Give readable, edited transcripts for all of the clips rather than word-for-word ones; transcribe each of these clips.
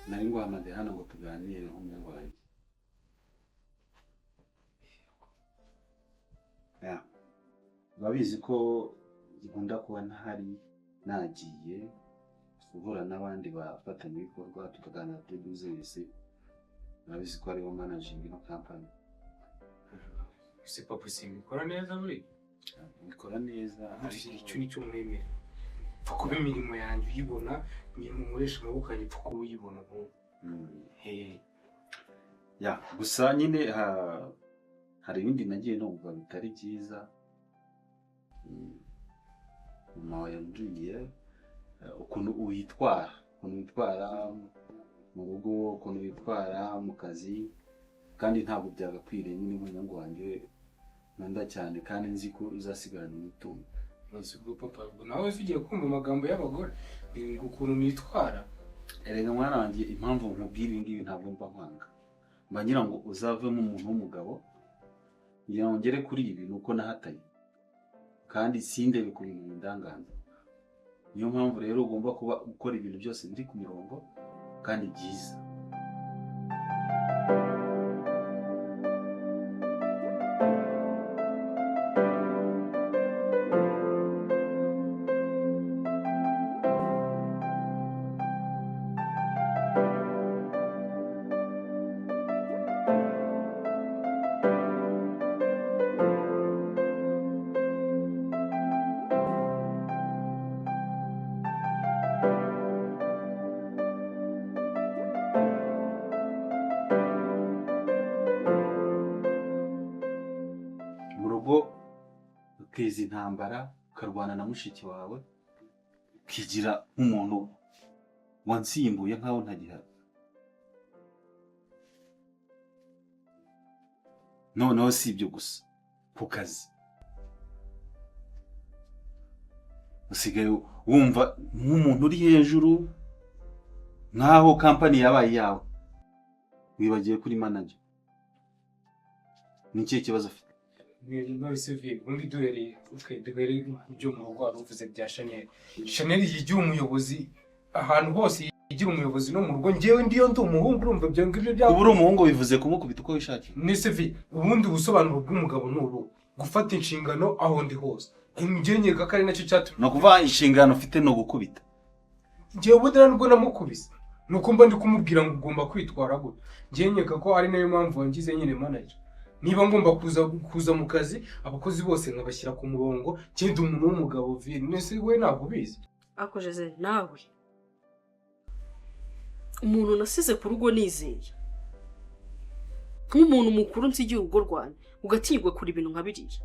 nari nguhamagaye hano ngo tuganire nk'umuhungu wanjye. Urabizi ko nkunda kuba ntahari nagiye guhura n'abandi bafatanyabikorwa tukaganira kuri business. Urabizi ko ariwo managing ino company. C'est pas possible. Ikora neza buri. Ikora neza ariko icyo nicyo mwemera. Pfa kuba imirimo yanjye uyibona, imirimo nkoresha amaboko yanjye pfa kuba uyibona nk'ubu. Gusa nyine hari ibindi nagiye numva bitari byiza. Mama yambwiye ukuntu witwara mu rugo, ukuntu witwara mu kazi, kandi ntabwo byagakwiriye nyine nk'umuhungu wanjye nkunda cyane kandi nzi ko uzasigarana umutungo. Nasubiye papa, nawe ugiye kumva amagambo y'abagore, ngo ukuntu nitwara. Erega mwana wanjye impamvu nkubwira ibi ngibi ntabwo mba nkwanga. Mba ngira ngo uzavemo umuntu w'umugabo, ngira ngo ngere kuri ibi nuko nahataye. Kandi sindebe ku bintu bindangaza. Niyo mpamvu rero ugomba kuba gukora ibintu byose biri ku mirongo kandi byiza. Ukeza intambara ukarwana na mushiki wawe ukigira nk'umuntu wansimbuye nkaho ntagihari. Noneho si ibyo gusa, ku kazi usigaye wumva nk'umuntu uri hejuru nkaho company yabaye yawe, wibagiye kuri manager. Ni ikihe kibazo ufite? None se undi duhereye ibyo mu rugo waruvuze bya Chanel. Chanel yigira umuyobozi ahantu hose, yigira umuyobozi no mu rugo. Ngewe ndiyo ndi umuhungu, urumva byo ngibyo bya. Ubu uri umuhungu bivuze kumukubita uko wishakiye. Nese ubundi ubusobanuro bw'umugabo n'ubu gufata inshingano aho ndi hose. Ngewe nyega kari nacyo cyatumye. No kuva inshingano ufite no gukubita. Ngewe budara nubwo namukubise. Nuko mba ndi kumubwira ngo ugomba kwitwara gute. Ngewe nyega ko ari nayo mpamvu wangize nyine manager. Niba ngomba kuza mu kazi abakozi bose nkabashyira ku murongo, cyenda umuntu w'umugabo nese we ntabwo bizi. Akojeje nawe umuntu nasize ku rugo nizeye nk'umuntu mukuru nsigiye urugo rwanjye ugatinyirwa kuri ibintu nka biriya.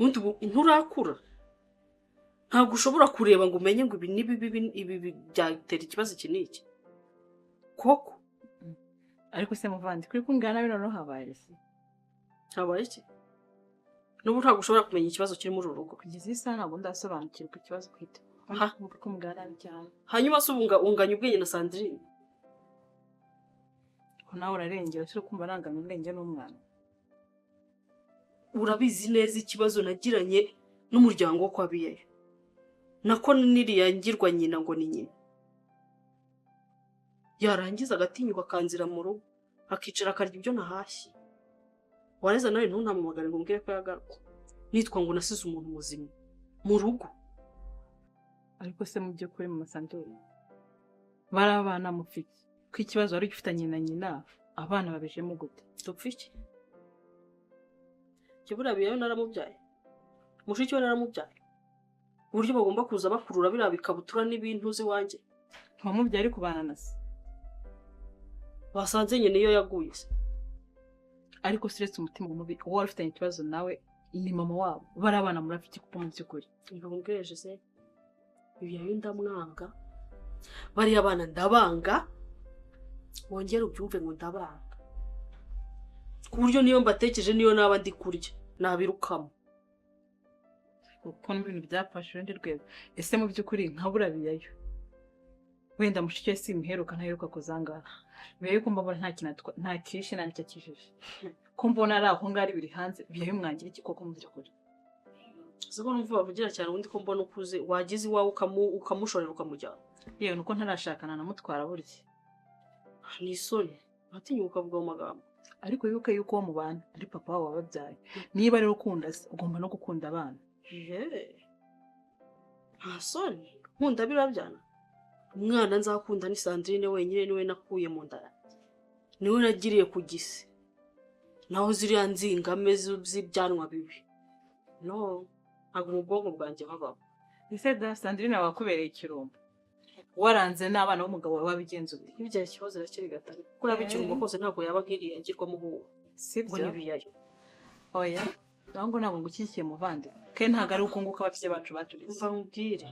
Undi nturakura, ntabwo ushobora kureba ngo umenye ngo ibi byatera ikibazo iki n'iki koko. Ariko se muvandi kuri kungana nawe noneho habaye se habaye iki? N'ubu ntabwo ushobora kumenya ikibazo kiri muri uru rugo. Kugeza isa ntabwo ndasobanukirwa ikibazo kwita ko mugana cyane. Hanyuma se unganya ubwenge na Sandrine ko nawe urarengera cyo kumva nangana ubwenge n'umwana. Urabizi neza ikibazo nagiranye n'umuryango wo kwa Biyeyo, nako niriya ngirwa nyina ngo ni nyina. Yarangiza agatinyuka akanzira mu rugo akicara akarya ibyo nahashye. Wareza nawe ntunamumagare ngo mbwire ko yagaruka, nitwa ngo nasize umuntu muzima mu rugo. Ariko se mu by'ukuri mu Sandrine bari abana mufite ko ikibazo wari ugifitanye na nyina, abana babejemo gute? Dupfa iki? Kibura Biyeyo naramubyaye, mushiki we naramubyaye. Uburyo bagomba kuza bakurura biriya bikabutura n'ibintu uzi wanjye. Ntiwamubyaye ari kubana na se? Basanze nyine iyo yaguye se. Ariko siretse umutima mubi uwo wari ufitanye ikibazo nawe ni mama wabo, bari abana murafite kuko mu by'ukuri. Ngubweje se Biyeyo ndamwanga, bari abana ndabanga, wongera ubyumve ngo ndabanga ku buryo niyo mbatekeje niyo naba ndi kurya nabirukamo. Kuko n'ibintu byafashe urundi rwego. Ese mu by'ukuri nkabura Biyeyo wenda mushiki we simuheruka ntaheruka kuzangara. Biyeyo ko mbona nta kishe nta cyakijije ko mbona ari aho ngari biri hanze. Biyeyo mwangira iki koko mu by'ukuri? Siko numva bavugira cyane ubundi ko mbona ukuze wagize iwawe ukamushorera ukamujyana. yewe nuko ntarashakana na mutwara burya. Ni isoni. Uratinyuka ukavuga mu magambo. Ariko wibuke yuko uwo mubana ari papa wawe wababyaye. Niba rero ukunda se ugomba no gukunda abana. Nta soni. Nkunda birabyana. Umwana nzakunda ni Sandrine wenyine, niwe nakuye mu nda yanjye. Niwe nagiriye ku gisi. Naho ziriya nzingame z'ibyanwa bibi. No, ntabwo mu bwonko bwanjye habaho. Ese da Sandrine wakubereye ikirumbo. Waranze n'abana b'umugabo wawe babigenza ute? Ibyo kibazo rakiri gatari. Kuri abikirumbo kose ntabwo yaba nkiriye ngirwamo ubu. Sibyo Nibiyayo. oya ntabwo ntabwo ngukikiye muvande kandi ntabwo ari ukunguka ababyeyi bacu baturize. Umva nkubwire.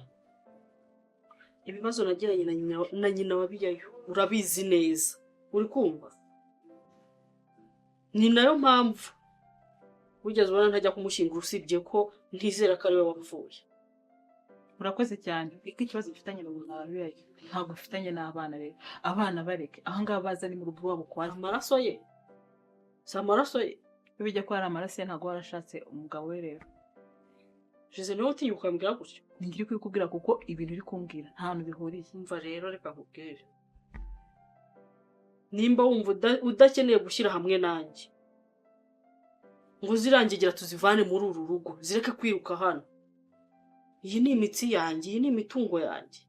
Ibibazo nagiranye na nyina wabiyayo urabizi neza. Uri kumva? Ni nayo mpamvu wigeze ubona ntajya kumushyingura usibye ko ntizera ko ari we wapfuye. Urakoze cyane kuko ikibazo gifitanye n'ubuzabiyayo ntabwo ufitanye n'abana rero abana bareke aha ngaha baza ni mu rugo wabo kwaza Amaraso ye. Si amaraso ye. bijya ko ari amaraso ye ntabwo warashatse umugabo we rero. Jize niwe utinyuka mbwira gutyo. Ningiri kubikubwira kuko ibintu uri kumbwira nta hantu bihuriye. Umva rero reka nkubwire. Nimba wumva udakeneye gushyira hamwe nanjye ngo zirangigira tuzivane muri uru rugo zireke kwiruka hano. Iyi ni imitsi yanjye, iyi ni imitungo yanjye.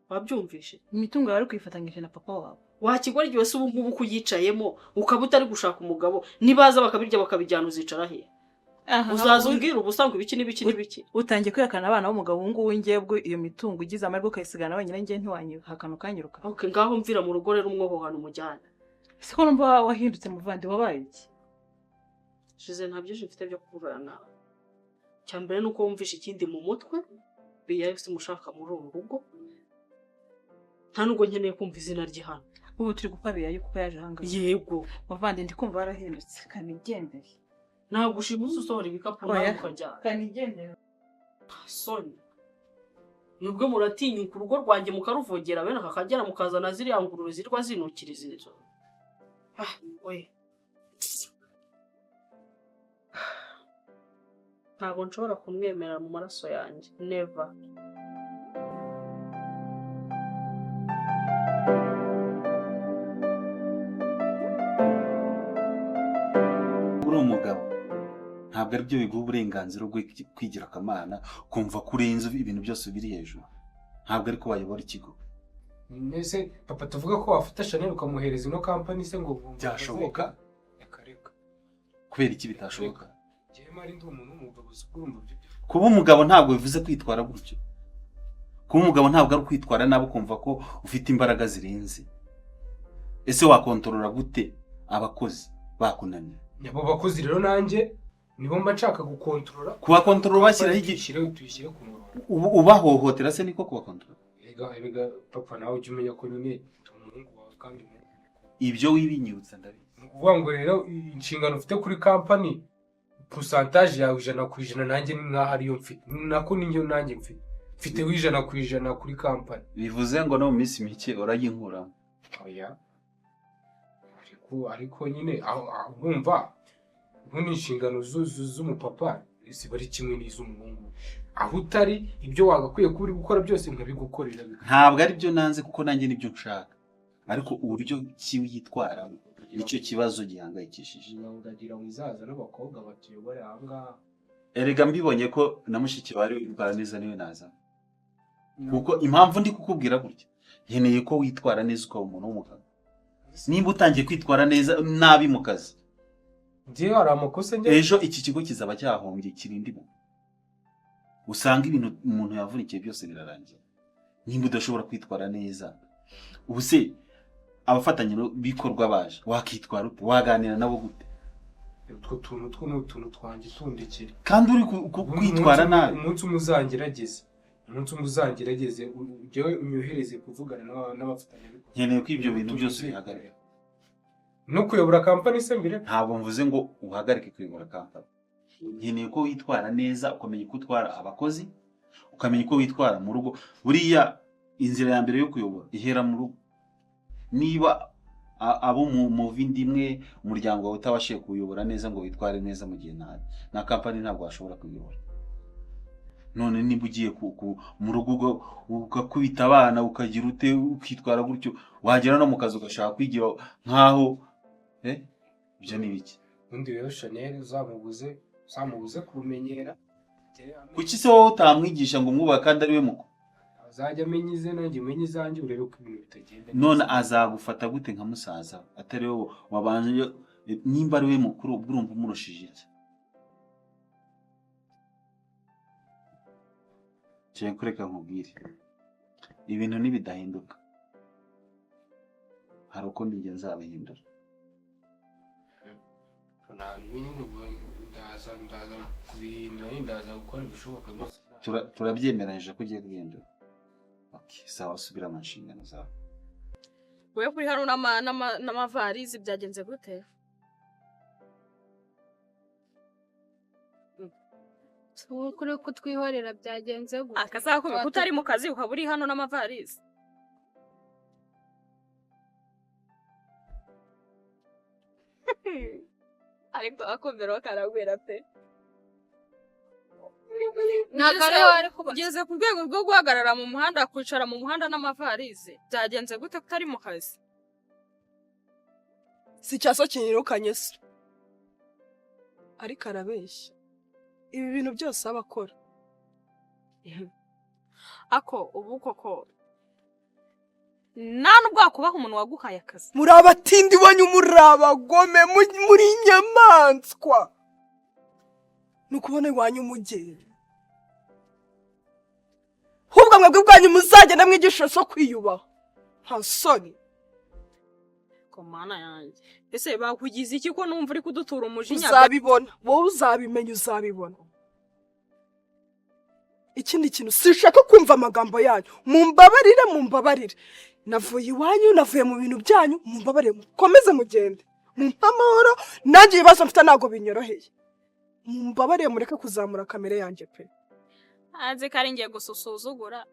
Wabyumvishe? Imitungo yawe ari kwifatanyije na papa wawe. Wakigwa igihe se ubu ngubu kuyicayemo ukaba utari gushaka umugabo nibaza bakabirya bakabijyana uzicara he? Uzaza umbwira ubusanga ibiki n'ibiki. Utangiye kwiyakana abana b'umugabo ngubu ngebwe iyo mitungo ugize amahirwe ukayisigana wenyine ngiye ntiwanyihakana ukanyiruka. Okay, ngaho mvira mu rugo rero umwoho hano umujyana. Siko numva wahindutse muvandi wabaye iki? Shize nta byinshi mfite byo kuvugana nawe. Cyambere nuko wumvisha ikindi mu mutwe biyaye simushaka muri uru rugo. Nta nubwo nkeneye kumva izina rye hano. Ubu turi gupabiya yuko yaje hanga. Yego. Muvandi ndi kumva warahindutse kanigendeye. Ntabwo ushimuze usohora ibikapu nawe ukajya. Kanigendeye. Soni. Nubwo muratinyuka urugo rwanjye mukaruvogera bene akagera mukazana ziriya ngurube zirwa zinukiriza izo. Oye. Ntabwo nshobora kumwemerera mu maraso yanjye. Never. Uri umugabo ntabwo ari byo biguha uburenganzira bwo kwigira akamana kumva ko urenze ibintu byose biri hejuru. Ntabwo ari ko wayobora ikigo. Mbese papa tuvuga ko wafata Chanel ukamuhereza ino company se ngo byashoboka? Yakareka. Kubera iki bitashoboka? Jewe mari ndi umuntu w'umugabo urumva byo. Kuba umugabo ntabwo bivuze kwitwara gutyo. Kuba umugabo ntabwo ari kwitwara nabo kumva ko ufite imbaraga zirenze. Ese wakontorora gute abakozi bakunaniye? Nyabo bakozi rero nanjye nibo mba nshaka gukontorora. Kuba kontrol bashyiraho tuyishyire ku murongo. Ubahohotera se niko kuba kontrol? Ega papa nawe ujye umenya ko nyine umuhungu wawe kandi ibyo wibinyutsa ndabizi. Uvuga ngo rero inshingano ufite kuri company pourcentage yawe 100% nanjye ni nkaho ariyo mfite. Nako ninyo nanjye mfite. Mfite 100% kuri company. Bivuze ngo no mu minsi mike urayinkuramo. Oya. Ariko nyine urumva ubundi inshingano z'umupapa ziba ari kimwe n'iz'umuhungu. Aho utari ibyo wagakwiye kuba uri gukora byose nkabigukorera. Ntabwo ari byo nanze kuko nanjye nibyo nshaka. Ariko uburyo ki yitwara nicyo kibazo gihangayikishije. Uragira wizaza n'abakobwa batuyobora ahangaha. Erega mbibonye ko na mushiki bari neza niwe naza. Kuko impamvu ndi kukubwira gutya nkeneye ko witwara neza uko umuntu w'umugabo. Nimba utangiye kwitwara neza nabi mu kazi. Ndiye hari amakosa njye. Ejo iki kigo kizaba cyahombye kirindimo. Usanga ibintu umuntu yavunikiye byose birarangiye. Nimba udashobora kwitwara neza. Ubu se abafatanye bikorwa baje wakitwara ute? Waganira nabo gute? Utwo tuntu twanjye tundekere. Kandi uri kwitwara nabi. Umunsi umuzangerageze ujyewe unyohereze kuvugana n'abafatanye. Nkeneye ko ibyo bintu byose bihagarara. No kuyobora company se mbere? Ntabwo mvuze ngo uhagarike kuyobora company. Nkeneye ko witwara neza ukamenya uko utwara abakozi, ukamenya uko witwara mu rugo. Buriya inzira ya mbere yo kuyobora ihera mu rugo. Niba abo mu vindi imwe umuryango wawe utabashije kuyobora neza ngo witware neza mu gihe na company ntabwo washobora kuyobora. none niba ugiye mu rugo ugakubita abana ukagira ute ukitwara gutyo wagera no mu kazi ugashaka kwigira nkaho ibyo ni biki? undi rero Chanel uzamubuze kumenyera kuki se wowe utamwigisha ngo mwubahe kandi ari we mukuru? azajya amenya ize nanjye menye izanjye urebe ko ibintu bitagenda none azagufata gute nka musaza atari wowe wabanje nimba ari we mukuru ubwo urumva umurushije iki? ngiye kureka nkubwire ibintu nibidahinduka hari uko njye nzabihindura. ndaza gukora ibishoboka byose. turabyemeranyije ko ugiye guhindura. sawa subira mu nshingano zawe. wewe kuri hano n'amavarizi byagenze gute? kuri ko twihorera byagenze gute? Akazakubika utari mu kazi ukaba uri hano n'amavarizi. ariko akomera karagwera pe. Ugeze ku rwego rwo guhagarara mu muhanda kwicara mu muhanda n'amavarizi byagenze gute utari mu kazi? Si cyaso kinyirukanye se ariko arabeshya ibi bintu byose abakora. Ako ubu koko nta nubwo wakubaha umuntu waguhaye akazi. Muri abatindi wanyu muri abagome muri inyamaswa nukubona iwanyu umugeni hubwo mwebwe bwanyu muzagenda mwigisha so kwiyubaha nta soni. Komana yanjye ese bakugize iki ko numva uri kudutura umujinya? Uzabibona wowe uzabimenya uzabibona. Ikindi kintu sishaka kumva amagambo yanyu mumbabarire navuye iwanyu navuye mu bintu byanyu mumbabarire mukomeze mugende mumpamahoro nanjye ibibazo mfite ntago binyoroheye mumbabarire mureke kuzamura kamere yanjye pe. Hanze kari ngiye gususuzugura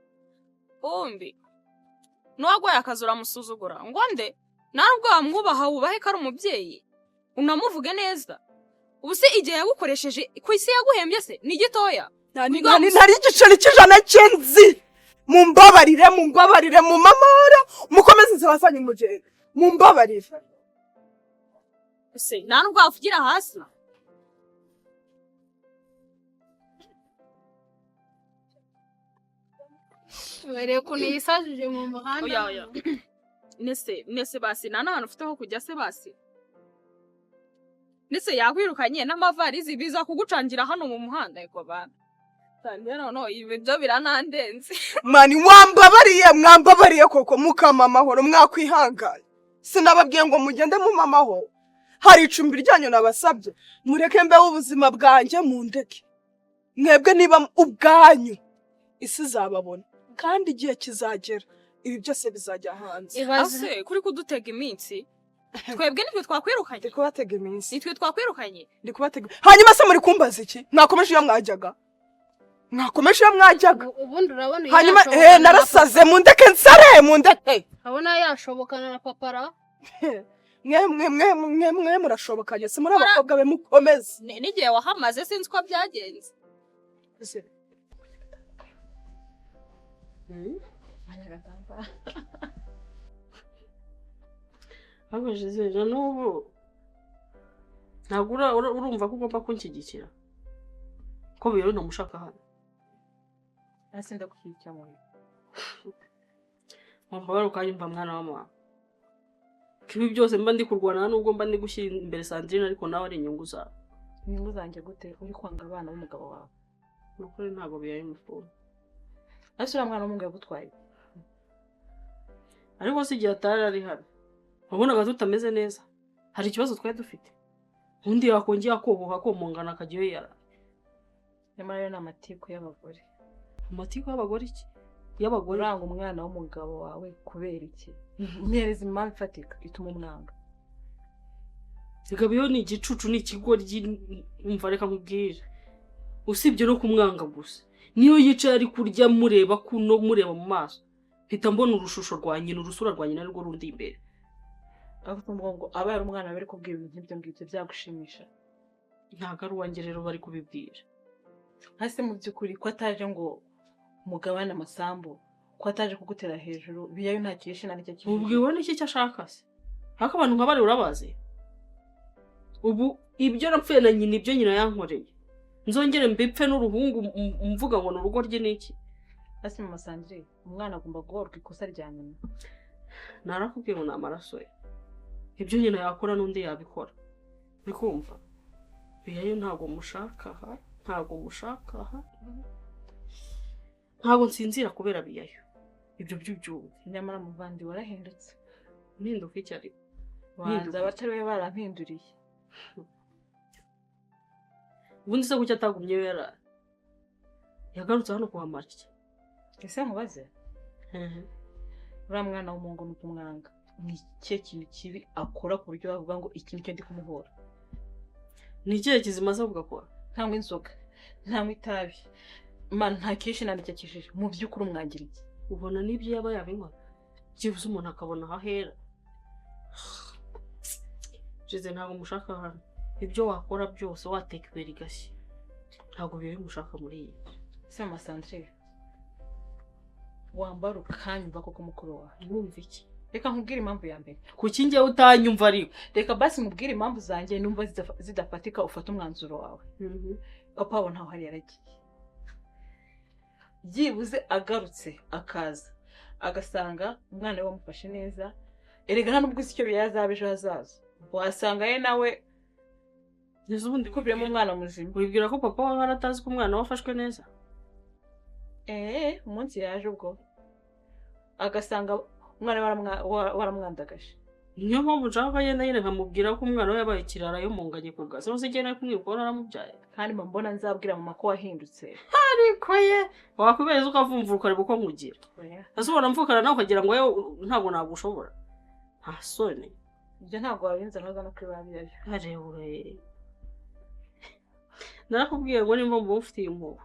umbi nuwagwaye akazura musuzugura ngo nde ntabwo wamwubaha wubahe ko ari umubyeyi unamuvuge neza. Ubu se igihe yagukoresheje ku isi yaguhembye se ni gitoya? Ntari igiceri cy'ijana cy'inzi mumbabarire mu mamara mukomeze nzabasanye umugeni mumbabarire. Ese nta nubwo wavugira hasi? Wereye ukuntu yisajije mu muhanda. Oya nese basi nta n'ahantu ufite ho kujya se basi? Nese yakwirukanye n'amavarizi biza kugucangira hano mu muhanda eko bana. No, ibi byo biranandenze. Mani mwambabariye koko mukama amahoro mwakwihanganye. Sinababwiye ngo mugende mu mamaho. Hari icumbi ryanyu nabasabye. Mureke mbeho ubuzima bwanjye mundeke. Mwebwe niba ubwanyu isi zababona kandi igihe kizagera ibi byose bizajya hanze. Ase kuri kudutega iminsi. Twebwe nitwe twakwirukanye. Ndikubatega iminsi. Nitwe twakwirukanye. Ndikubatega. Hanyuma se muri kumbaza iki? Mwakomeje iyo mwajyaga? Ubundi urabona hanyuma narasaze mundeke nsare mundeke. Abona yashobokana na papara. mwe murashobokanye se muri abakobwa be mukomeze. N'igihe wahamaze sinzi ko byagenze. Abajeje n'ubu ntabwo urumva ko ugomba kunshyigikira ko biyewe namushaka hano. Asinda kukijya mu Mambabara ukanyumva mwana wa mama. Kibi byose mba ndi kurwana nubwo mba ndi gushyira imbere Sandrine ariko nawe ari inyungu zawe. Inyungu zanjye gute uri kwanga abana b'umugabo wawe? Nukuri ntabwo biyaye mufuni. Ase uriya mwana w'umugabo yagutwaye. Ariko si igihe atari ari hano. Wabonaga tutameze neza. Hari ikibazo twari dufite. Undi yakongera akoboha komongana akagiyo yara. Nyamara yo n'amatiku y'abagore. Amatiku y'abagore iki? Y'abagore uranga umwana w'umugabo wawe kubera iki? Mpereza impamvu ifatika ituma umwanga. Sigabiyo ni igicucu ni ikigoryi umva reka nkubwire. Usibye no kumwanga gusa. Niyo yicaye ari kurya mureba kuno mureba mu maso. Mpita mbona urushusho rwa nyina urusura rwa nyina rwo rundi imbere. Avuga ngo abaye umwana bari kubwira ibintu nk'ibyo ngibyo byagushimisha. Ntago ari uwanjye rero bari kubibwira. hasi mu by'ukuri ko ataje ngo mugabane amasambu, ko ataje kugutera hejuru, biyayo nta kishi na nicyo kishi. ubwiwe n'iki cyo ashaka se haka abantu nka bari urabazi ubu ibyo napfuye na nyina ibyo nyina yankoreye nzongere mbipfe n'uruhungu mvuga ngo n'urugo rye niki hasi mu Sandrine umwana agomba guhorwa ikosa rya nyina. narakubwiye ngo ni amaraso ye ibyo nyina yakora n'undi yabikora bikumva biyayo ntabwo mushaka aha ntabwo nsinzira kubera biyayo ibyo by'ubyumve Nyamara muvandi warahindutse. mpinduka icyo ari Banza abatari we barampinduriye. ubundi se kuki atagumyeyo yaraye yagarutse hano kuhamara iki Ese nkubaze uriya mwana w'umuhungu ni ukumwanga, ni ikihe kintu kibi akora ku buryo bavuga ngo iki nicyo ndi kumuhora? ni ikihe kizima aza kugakora Ntanywa inzoga, ntanywa itabi, nta kishi na nicyo kishije, mu by'ukuri umwangira iki? ubona n'ibyo yaba yabinywa byibuze umuntu akabona aho ahera jize ntabwo mushaka hano ibyo wakora byose wateka ibere igashya ntabwo biri mushaka muri iyi Se mama Sandrine wambara ukanyumva koko mukuru wawe. wumva iki Reka nkubwire impamvu ya mbere. kuki njyewe utanyumva ariko Reka basi nkubwire impamvu zanjye numva zidafatika ufata umwanzuro wawe. Papa wabo ntaho hari yaragiye. Byibuze agarutse akaza agasanga umwana we wamufashe neza, erega nta nubwo icyo biyazabe ejo hazaza, wasanga ye nawe neza ubundi kubiremo umwana muzima. wibwira ko papa wawe aratazi ko umwana wafashwe neza Umunsi yaje ubwo agasanga umwana waramwandagaje. niyo mpamvu nshaka yenda nyine nkamubwira ko umwana we yabaye ikirara yo munganye ku gazi nose igenda kumwibuka ko naramubyaye Kandi mbona nzabwira mama ko wahindutse. ariko ye wakwibeza ukavumvura ukareba uko nkugira ese ubona mvukana nawe ukagira ngo yewe ntabwo nagushobora nta soni Ibyo ntabwo wabinza ntuza no kuri babiyayo. arewe narakubwiye ngo nimba mufitiye impuhwe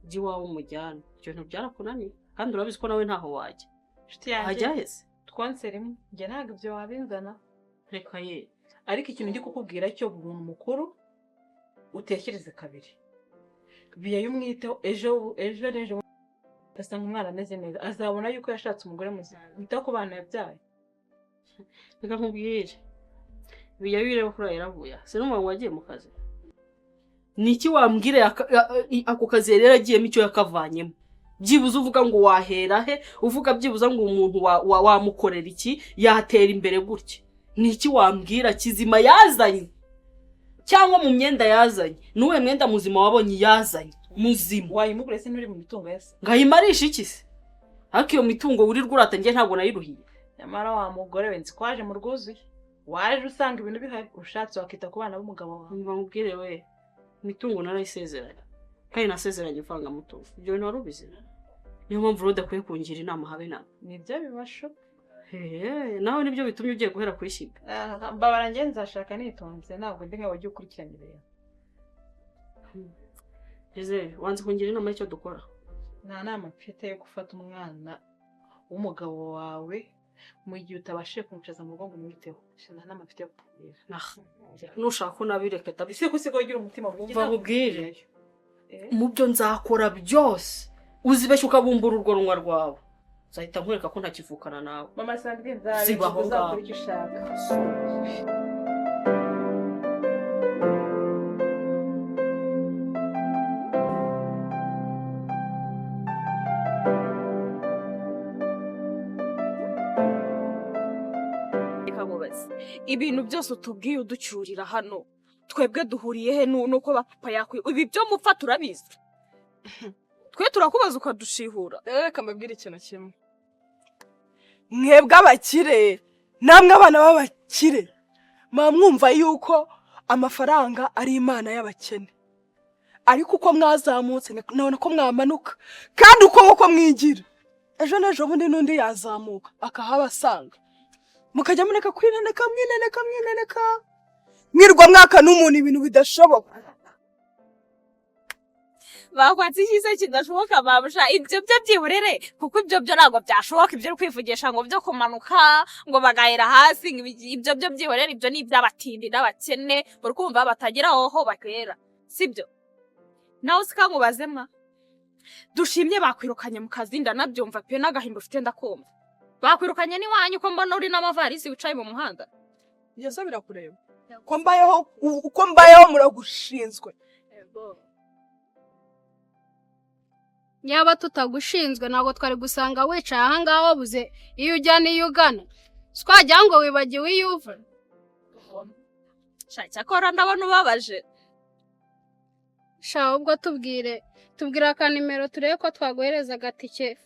jya iwawe umujyane ibyo bintu byarakunaniye kandi urabizi ko nawe ntaho wajya Inshuti yanjye wajya hese twonse rimwe, njye ntabwo ibyo wabinzana. reka ye Ariko ikintu ndi kukubwira cyo umuntu mukuru utekereze kabiri. Biyayo umwiteho ejo n'ejo ugasanga umwana ameze neza, azabona yuko yashatse umugore muzima. Wita ku bana yabyaye. reka nkubwire biya bireba kuri yaravuye sinumva ngo wagiye mu kazi niki wambwire ako kazi rero agiyemo icyo yakavanyemo byibuze uvuga ngo wahera he uvuga byibuze ngo umuntu wamukorera iki yatera imbere gutya niki wambwira kizima yazanye cyangwa mu myenda yazanye nuwe mwenda muzima wabonye yazanye muzima Wayimugure se nturi mu mitungo yase. ngayimarisha iki se ariko iyo mitungo wirirwa uratangiye ntabwo nayiruhiye Nyamara wa mugore we nzikwaje mu rwuzuye. Waje usanga ibintu bihari, ushatse wakita ku bana b'umugabo wawe. mva mubwire we mitungo narayisezeranye kandi nasezeranye ivanga mutungo ibyo bintu wari ubizi niyo mpamvu rero udakwiye kungira inama habe nawe Nibyo bibasho. nawe nibyo bitumye ugiye guhera kuyishyiga Mbabara njye nzashaka nitonze, ntabwo ndi nkawe wagiye ukurikirana ibintu. eze wanze kungira inama y'icyo dukora Nta nama mfite yo gufata umwana w'umugabo wawe mu gihe utabashije kumucaza mu rugo ngo umwiteho. Nta nama mfite yo kukubwira. nushaka unabireke tabise Ese ko usigaye ugira umutima mubi. Umva nkubwire. mu byo nzakora byose uzibeshye ukabumbura urwo runwa rwawe nzahita nkwereka ko ntakivukana nawe Mama Sandrine Zibaho ngaho. nzakora icyo ushaka. ibintu byose utubwiye uducyurira hano twebwe duhuriye he nuko papa yakwiye ibi byo mupfa turabizi twe turakubaza ukadushihura. Reka mbabwire ikintu kimwe. Mwebwe abakire namwe abana b'abakire mwumva yuko amafaranga ari imana y'abakene, ariko uko mwazamutse none ko mwamanuka kandi uko mwigira ejo n'ejo bundi n'undi yazamuka akahabasanga mukajya mureka kwineneka mwirwa mwaka n'umuntu ibintu bidashoboka. Bakwatse ikize kidashoboka babusha ibyo byiburere kuko ibyo ntabwo byashoboka ibyo kwivugisha ngo byo kumanuka ngo bagahera hasi ibyo byiburere ibyo ni iby'abatindi n'abakene buri kumva batagira aho bakera sibyo. nawe usikamubazema dushimye bakwirukanye mu kazi ndanabyumva pe n'agahinda ufite ndakumva bakwirukanye n'iwanyu ko mbona uri n'amavarisi wicaye mu muhanda Yesa birakureba uko mbayeho muragushinzwe Yaba tutagushinzwe ntabwo twari gusanga wicaye aha ngaho wabuze iyo ujya n'iyo ugana twagira ngo wibagiwe iyo uva cyakora ndabona ubabaje sha ubwo tubwire akanimero turebe ko twaguhereza agatike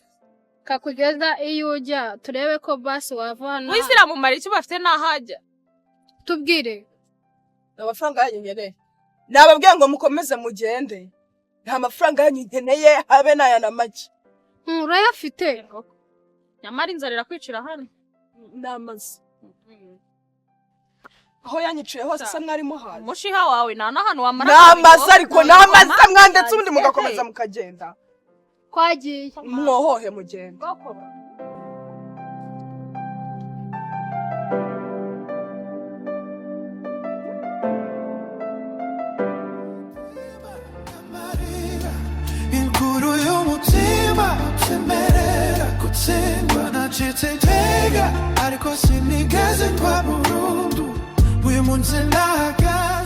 kakugeza iyo ujya turebe ko basi wava hano wisira mu mari icyo bafite n'ahajya tubwire amafaranga yanyu nkeneye nababwiye ngo mukomeze mugende nta mafaranga yanyu nkeneye habe n'aya na make urayafite nyamara inzara irakwicira hano namaze aho yanyiciye hose se mwarimo hazi umushiha wawe nta n'ahantu wamara namaze ariko namaze mwandetse ubundi mugakomeza mukagenda twagiye mwohohe mugenda inkuru y'umutima utemerera gutsindwa nacitse intege ariko sinigeze kwa burundu uyu munsi nahagaze